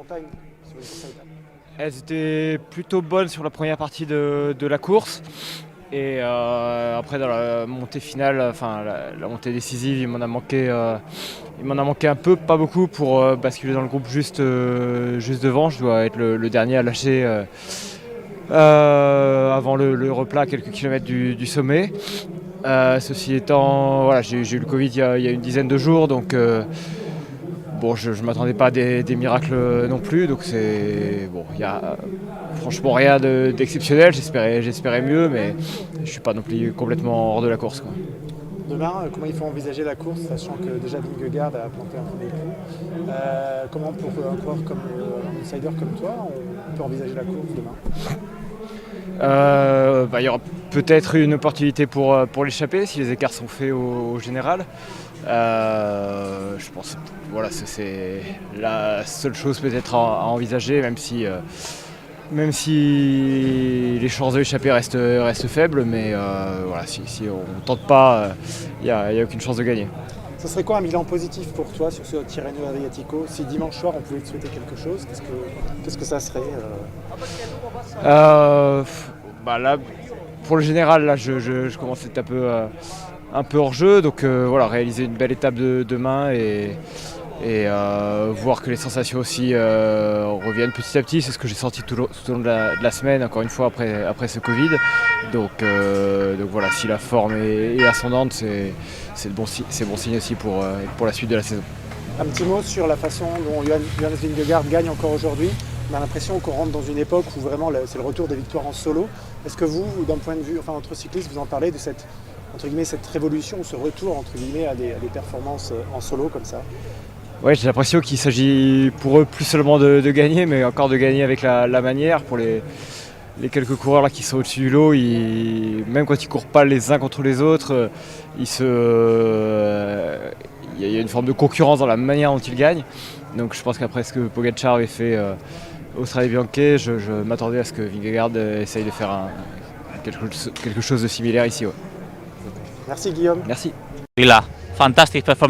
montagne sur une course à étapes? Elles étaient plutôt bonnes sur la première partie de la course. Et après dans la montée finale, enfin la montée décisive, il m'en a manqué un peu, pas beaucoup, pour basculer dans le groupe juste devant. Je dois être le dernier à lâcher avant le replat à quelques kilomètres du sommet. Ceci étant, voilà, j'ai eu le Covid il y a une dizaine de jours, donc bon, je ne m'attendais pas à des miracles non plus, donc il y a franchement rien d'exceptionnel. J'espérais mieux, mais je ne suis pas non plus complètement hors de la course, quoi. Demain, comment il faut envisager la course, sachant que déjà Vingegaard a planté un premier coup. Comment pour un coureur comme un outsider comme toi, on peut envisager la course demain? Il y aura peut-être une opportunité pour l'échapper si les écarts sont faits au général. Je pense voilà, c'est la seule chose peut-être à envisager, même si les chances de l'échapper restent faibles, mais voilà, si on ne tente pas, il n'y a aucune chance de gagner. Ce serait quoi un bilan positif pour toi sur ce Tirreno Adriatico? Si dimanche soir on pouvait te souhaiter quelque chose, qu'est-ce que ça serait? Là, pour le général, là, je commence à être un peu hors jeu, donc voilà, réaliser une belle étape de demain et voir que les sensations aussi reviennent petit à petit. C'est ce que j'ai senti tout au long de la semaine, encore une fois après ce Covid. Donc voilà, si la forme est ascendante, c'est bon signe aussi pour la suite de la saison. Un petit mot sur la façon dont Johannes Vingegaard gagne encore aujourd'hui. On a l'impression qu'on rentre dans une époque où vraiment c'est le retour des victoires en solo. Est-ce que vous, d'un point de vue, enfin entre cyclistes, vous en parlez de cette, entre guillemets, cette révolution, ce retour entre guillemets à des performances en solo comme ça? Ouais, j'ai l'impression qu'il s'agit pour eux plus seulement de gagner, mais encore de gagner avec la manière. Pour les quelques coureurs là qui sont au-dessus du lot, même quand ils ne courent pas les uns contre les autres, il y a une forme de concurrence dans la manière dont ils gagnent. Donc je pense qu'après ce que Pogačar avait fait au Strade-Bianche, je m'attendais à ce que Vingegaard essaye de faire quelque chose de similaire ici. Ouais. Merci Guillaume. Merci. Fantastic performance.